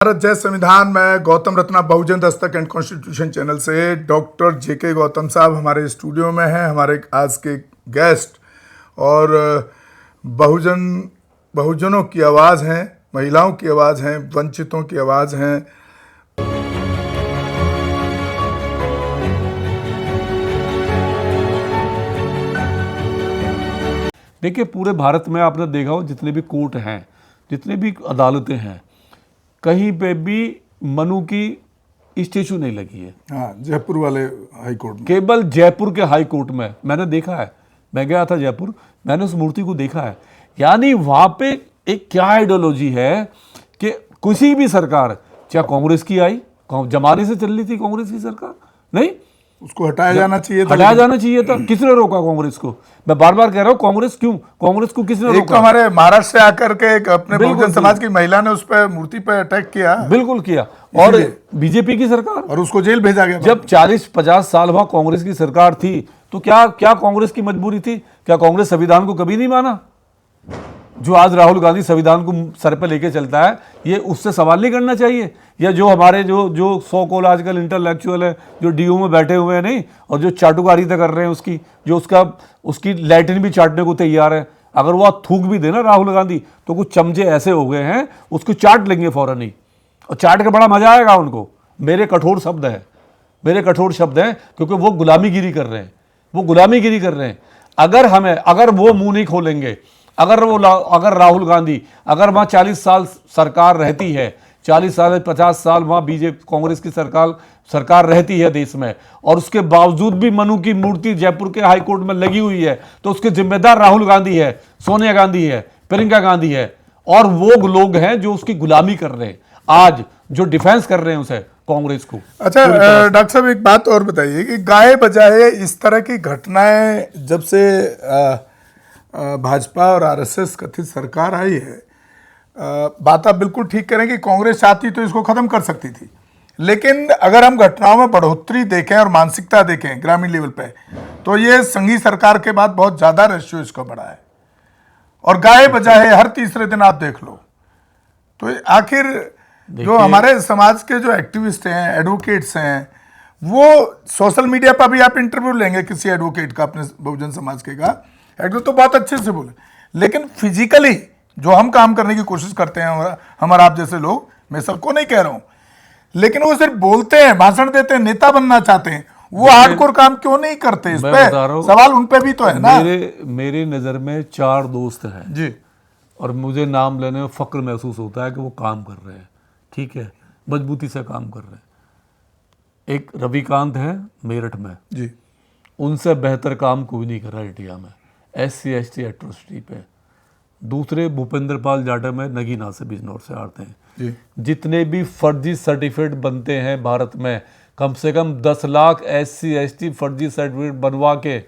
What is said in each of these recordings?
भारत जय संविधान में गौतम रत्ना बहुजन दस्तक एंड कॉन्स्टिट्यूशन चैनल से डॉक्टर जेके गौतम साहब हमारे स्टूडियो में हैं, हमारे आज के गेस्ट। और बहुजनों की आवाज़ हैं, महिलाओं की आवाज़ हैं, वंचितों की आवाज़ हैं। देखिए, पूरे भारत में आपने देखा हो जितने भी कोर्ट हैं, जितने भी अदालतें हैं, कहीं पे भी मनु की स्टेचू नहीं लगी है। हाँ, जयपुर वाले हाई कोर्ट में, केवल जयपुर के हाई कोर्ट में मैंने देखा है। मैं गया था जयपुर, मैंने उस मूर्ति को देखा है। यानी वहाँ पे एक क्या आइडियोलॉजी है कि किसी भी सरकार, चाहे कांग्रेस की आई, जमाने से चल रही थी कांग्रेस की सरकार, नहीं उसको हटाया जाना चाहिए था। हटाया जाना चाहिए था। किसने रोका कांग्रेस को? मैं बार बार कह रहा हूँ, कांग्रेस क्यों? कांग्रेस को किसने एक रोका? तो हमारे महाराष्ट्र से आकर के एक अपने बहुजन समाज की महिला ने उस पर मूर्ति पर अटैक किया, बिल्कुल किया। और बीजेपी की सरकार, और उसको जेल भेजा गया। जब 40-50 साल वहां कांग्रेस की सरकार थी तो क्या कांग्रेस की मजबूरी थी? क्या कांग्रेस संविधान को कभी नहीं माना? जो आज राहुल गांधी संविधान को सर पे लेके चलता है, ये उससे सवाल नहीं करना चाहिए? या जो हमारे जो सो कॉल आजकल इंटेलेक्चुअल है, जो डीयू में बैठे हुए हैं, नहीं, और जो चाटुकारिता कर रहे हैं, जो उसकी लैट्रिन भी चाटने को तैयार है, अगर वो थूक भी देना राहुल गांधी तो कुछ चमचे ऐसे हो गए हैं, उसको चाट लेंगे फौरन ही, और चाट के बड़ा मजा आएगा उनको। मेरे कठोर शब्द हैं, क्योंकि वो गुलामीगिरी कर रहे हैं, अगर वो मुंह नहीं खोलेंगे, अगर राहुल गांधी, अगर वहाँ 40 साल सरकार रहती है, 40 साल 50 साल वहाँ बीजेपी कांग्रेस की सरकार रहती है देश में, और उसके बावजूद भी मनु की मूर्ति जयपुर के हाई कोर्ट में लगी हुई है, तो उसके जिम्मेदार राहुल गांधी है, सोनिया गांधी है, प्रियंका गांधी है, और वो लोग हैं जो उसकी गुलामी कर रहे हैं आज, जो डिफेंस कर रहे हैं उसे, कांग्रेस को। अच्छा डॉक्टर साहब, एक बात और बताइए कि गाए बजाए इस तरह की घटनाएं जब से भाजपा और आरएसएस कथित सरकार आई है, बात आप बिल्कुल ठीक करें कि कांग्रेस चाहती तो इसको खत्म कर सकती थी, लेकिन अगर हम घटनाओं में बढ़ोतरी देखें और मानसिकता देखें ग्रामीण लेवल पे, तो ये संघी सरकार के बाद बहुत ज़्यादा रेशियो इसका बढ़ा है। और गाए बजाए हर तीसरे दिन आप देख लो, तो आखिर जो हमारे समाज के जो एक्टिविस्ट हैं, एडवोकेट्स हैं, वो सोशल मीडिया पर भी आप इंटरव्यू लेंगे किसी एडवोकेट का, अपने बहुजन समाज के का, एडवोकेट तो बहुत अच्छे से बोले, लेकिन फिजिकली जो हम काम करने की कोशिश करते हैं हमारा आप जैसे लोग, मैं सबको नहीं कह रहा हूं, लेकिन वो सिर्फ बोलते हैं, भाषण देते हैं, नेता बनना चाहते हैं, वो हार्डकोर काम क्यों नहीं करते? इस पे सवाल उन पे भी तो है ना। मेरी नजर में 4 दोस्त हैं जी, और मुझे नाम लेने में फक्र महसूस होता है कि वो काम कर रहे हैं, ठीक है, मजबूती से काम कर रहे हैं। एक रविकांत है मेरठ में जी, उनसे बेहतर काम कोई नहीं कर रहा इंडिया में SC/ST एट्रोसिटी पे। दूसरे भूपेंद्र पाल जाटव में नगीना से बिजनौर से आते हैं जी। जितने भी फर्जी सर्टिफिकेट बनते हैं भारत में, कम से कम 10 लाख SC/ST फर्जी सर्टिफिकेट बनवा के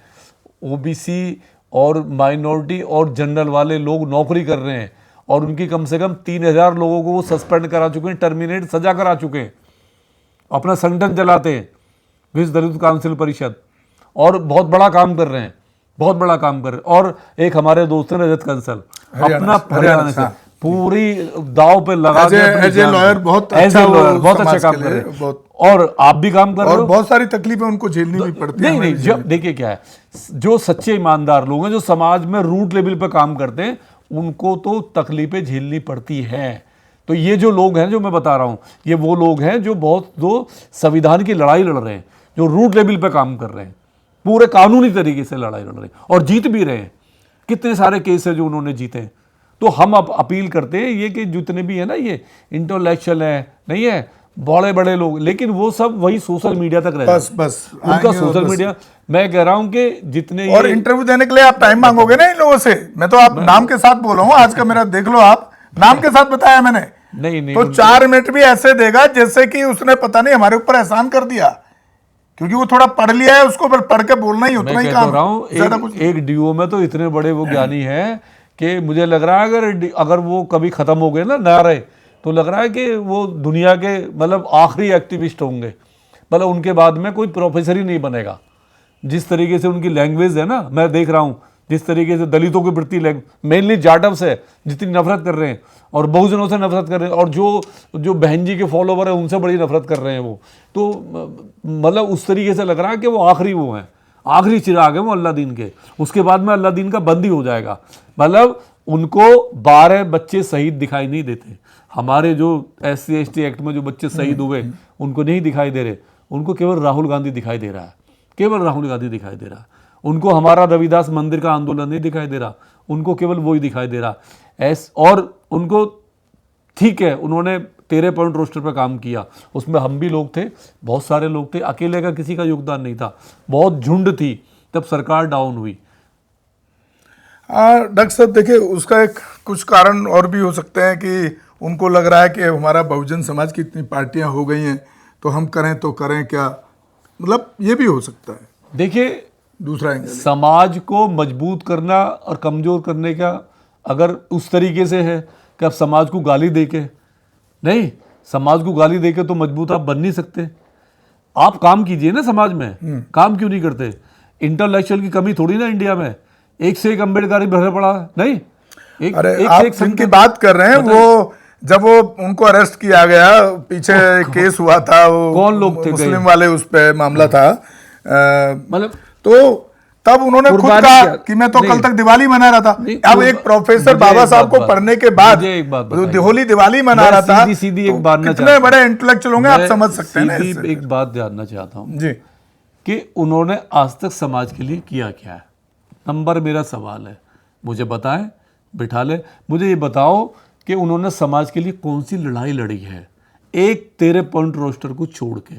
OBC और माइनॉरिटी और जनरल वाले लोग नौकरी कर रहे हैं, और उनकी कम से कम 3000 लोगों को वो सस्पेंड करा चुके हैं, टर्मिनेट सजा करा चुके हैं, अपना संगठन चलाते हैं विश्व दलित काउंसिल परिषद, और बहुत बड़ा काम कर रहे हैं, और एक हमारे दोस्त हैं रजत कंसल, अपना हरियाणा से पूरी दाव पे लगा के लॉयर बहुत अच्छा काम कर रहे हैं, और आप भी काम कर रहे हो। बहुत सारी तकलीफें उनको झेलनी भी पड़ती है। नहीं, जब देखिए क्या है, जो सच्चे ईमानदार लोग हैं, जो समाज में रूट लेवल पे काम करते हैं, उनको तो तकलीफें झेलनी पड़ती हैं। तो ये जो लोग हैं, जो मैं बता रहा हूं, ये वो लोग हैं जो संविधान की लड़ाई लड़ रहे हैं, जो रूट लेवल पे काम कर रहे हैं, पूरे कानूनी तरीके से लड़ाई लड़ रहे हैं, और जीत भी रहे हैं। कितने सारे केस है जो उन्होंने जीते हैं। तो हम अब अपील करते हैं ये कि जितने भी है ना, ये इंटेलेक्चुअल है, नहीं है, बड़े लोग, लेकिन वो सब वही सोशल मीडिया तक रह जाते हैं। बस उनका सोशल मीडिया, मैं कह रहा हूं कि जितने और इंटरव्यू देने के लिए आप टाइम मांगोगे ना इन लोगों से, मैं तो आप नाम के साथ बोल रहा हूँ, आज का मेरा देख लो, आप नाम के साथ बताया मैंने, नहीं तो 4 मिनट भी ऐसे देगा जैसे कि उसने पता नहीं हमारे ऊपर एहसान कर दिया, क्योंकि वो थोड़ा पढ़ लिया है, उसको पढ़ के बोलना ही उतना ही काम। एक डीओ में तो इतने बड़े वो ज्ञानी हैं कि मुझे लग रहा है अगर वो कभी खत्म हो गए ना रहे, तो लग रहा है कि वो दुनिया के मतलब आखिरी एक्टिविस्ट होंगे, मतलब उनके बाद में कोई प्रोफेसर ही नहीं बनेगा। जिस तरीके से उनकी लैंग्वेज है ना, मैं देख रहा हूँ जिस तरीके से दलितों के प्रति मेनली जाटव से जितनी नफरत कर रहे हैं और बहुजनों से नफरत कर रहे हैं और जो बहन जी के फॉलोवर है उनसे बड़ी नफरत कर रहे हैं वो, तो मतलब उस तरीके से लग रहा है कि वो आखिरी वो हैं, आखिरी चिराग है वो अल्लाह दीन के, उसके बाद में अल्लाह दीन का बंद ही हो जाएगा। मतलब उनको 12 बच्चे शहीद दिखाई नहीं देते, हमारे जो SC ST एक्ट में जो बच्चे शहीद हुए उनको नहीं दिखाई दे रहे, उनको केवल राहुल गांधी दिखाई दे रहा है, केवल राहुल गांधी दिखाई दे रहा है। उनको हमारा रविदास मंदिर का आंदोलन नहीं दिखाई दे रहा, उनको केवल वही दिखाई दे रहा। और उनको ठीक है, उन्होंने 13 पॉइंट रोस्टर पर काम किया, उसमें हम भी लोग थे, बहुत सारे लोग थे, अकेले का किसी का योगदान नहीं था, बहुत झुंड थी, तब सरकार डाउन हुई। डॉक्टर साहब देखिए, उसका एक कुछ कारण और भी हो सकते हैं कि उनको लग रहा है कि हमारा बहुजन समाज की इतनी पार्टियां हो गई हैं तो हम करें तो करें क्या, मतलब ये भी हो सकता है। देखिए, दूसरा एंगल समाज को मजबूत करना और कमजोर करने का अगर उस तरीके से है कि आप समाज को गाली देके, नहीं, समाज को गाली देके तो मजबूत आप बन नहीं सकते। आप काम कीजिए ना समाज में, काम क्यों नहीं करते? इंटेलेक्चुअल की कमी थोड़ी ना इंडिया में, एक से एक अम्बेडकर भरा पड़ा है, नहीं एक, अरे एक आप से एक जिनकी बात कर रहे हैं वो जब वो उनको अरेस्ट किया गया, पीछे केस हुआ था, वो कौन लोग थे? मुस्लिम वाले उस पे मामला था, मतलब तो तब उन्होंने खुद कहा कि मैं तो कल तक दिवाली मना रहा था। अब एक प्रोफेसर बाबा साहब को पढ़ने के बाद जो होली दिवाली मना रहा था, सीधी एक बात ना, कितने बड़े इंटेलेक्चुअल होंगे आप समझ सकते हैं ना। एक बात जानना चाहता हूँ जी कि उन्होंने आज तक समाज के लिए किया क्या है? नंबर मेरा सवाल है, मुझे बताएं, बिठा ले, मुझे ये बताओ कि उन्होंने समाज के लिए कौन सी लड़ाई लड़ी है? एक 13 पॉइंट रोस्टर को छोड़ के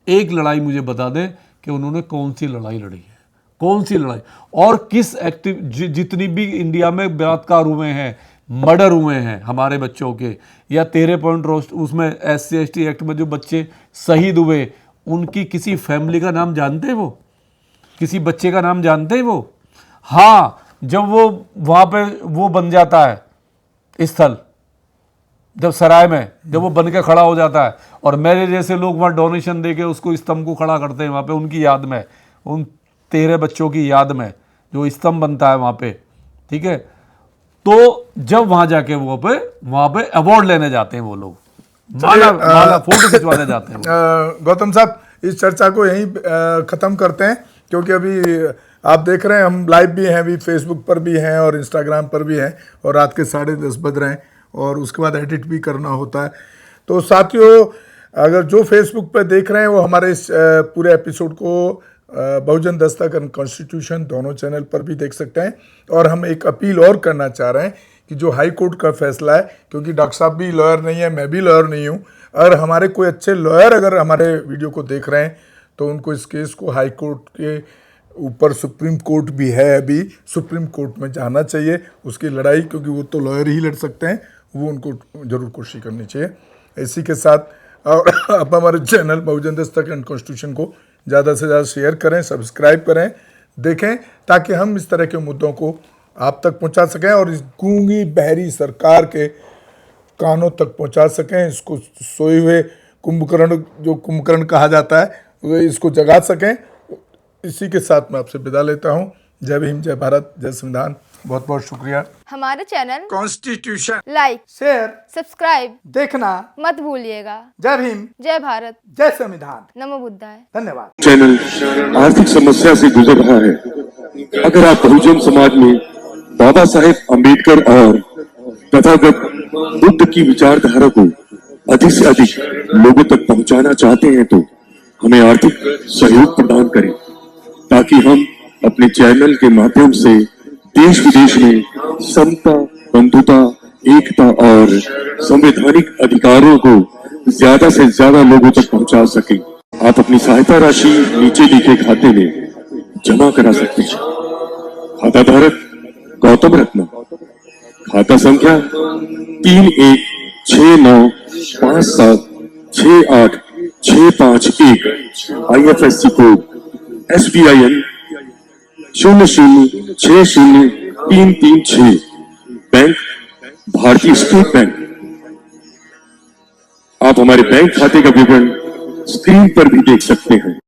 एक लड़ाई मुझे बता दें कि उन्होंने कौन सी लड़ाई लड़ी है, कौन सी लड़ाई, और किस एक्टिव जितनी भी इंडिया में बलात्कार हुए हैं, मर्डर हुए हैं हमारे बच्चों के, या 13 पॉइंट रोस्ट उसमें SC ST एक्ट में जो बच्चे शहीद हुए, उनकी किसी फैमिली का नाम जानते हैं? वो किसी बच्चे का नाम जानते हैं वो? हाँ, जब वो वहाँ पे वो बन जाता है स्थल, जब सराय में जब वो बन के खड़ा हो जाता है और मेरे जैसे लोग वहाँ डोनेशन दे के उसको स्तंभ को खड़ा करते हैं वहाँ पे, उनकी याद में, उन 13 बच्चों की याद में जो स्तंभ बनता है वहाँ पे, ठीक है, तो जब वहाँ जाके वहाँ पे अवार्ड लेने जाते हैं वो लोग, माला फोटो खिंचवाने जाते हैं। गौतम साहब, इस चर्चा को यहीं खत्म करते हैं, क्योंकि अभी आप देख रहे हैं हम लाइव भी हैं, अभी फेसबुक पर भी हैं और इंस्टाग्राम पर भी हैं, और रात के 10:30 बज रहे हैं और उसके बाद एडिट भी करना होता है। तो साथियों, अगर जो फेसबुक पर देख रहे हैं वो हमारे इस पूरे एपिसोड को बहुजन दस्तक एंड कॉन्स्टिट्यूशन दोनों चैनल पर भी देख सकते हैं। और हम एक अपील और करना चाह रहे हैं कि जो हाई कोर्ट का फैसला है, क्योंकि डॉक्टर साहब भी लॉयर नहीं है, मैं भी लॉयर नहीं हूँ, और हमारे कोई अच्छे लॉयर अगर हमारे वीडियो को देख रहे हैं तो उनको इस केस को हाई कोर्ट के ऊपर सुप्रीम कोर्ट भी है, अभी सुप्रीम कोर्ट में जाना चाहिए उसकी लड़ाई, क्योंकि वो तो लॉयर ही लड़ सकते हैं, वो उनको जरूर कोशिश करनी चाहिए। इसी के साथ और आप हमारे channel Bahujan Dastak and constitution को ज़्यादा से ज़्यादा शेयर करें, सब्सक्राइब करें, देखें, ताकि हम इस तरह के मुद्दों को आप तक पहुंचा सकें और इस गूंगी बहरी सरकार के कानों तक पहुंचा सकें, इसको सोए हुए कुंभकर्ण, जो कुंभकर्ण कहा जाता है, वे इसको जगा सकें। इसी के साथ मैं आपसे विदा लेता हूं। जय भीम, जय भारत, जय संविधान। बहुत बहुत शुक्रिया। हमारे channel constitution like, share, subscribe देखना मत भूलिएगा। जय भीम, जय भारत, जय संविधान। नमो बुद्धाय। धन्यवाद। चैनल आर्थिक समस्या से गुजर रहा है। अगर आप बहुजन समाज में बाबा साहेब अम्बेडकर और तथागत बुद्ध की विचारधारा को अधिक से अधिक लोगों तक पहुंचाना चाहते हैं तो हमें आर्थिक सहयोग प्रदान करें, ताकि हम अपने चैनल के माध्यम से देश विदेश में समता, बंधुता, एकता और संवैधानिक अधिकारों को ज्यादा से ज्यादा लोगों तक पहुंचा सकें। आप अपनी सहायता राशि नीचे लिखे खाते में जमा करा सकते हैं। खाता धारक गौतम रत्न, खाता संख्या 3169576865 IFSC कोड SBIN 0060336, बैंक भारतीय स्टेट बैंक। आप हमारे बैंक खाते का विवरण स्क्रीन पर भी देख सकते हैं।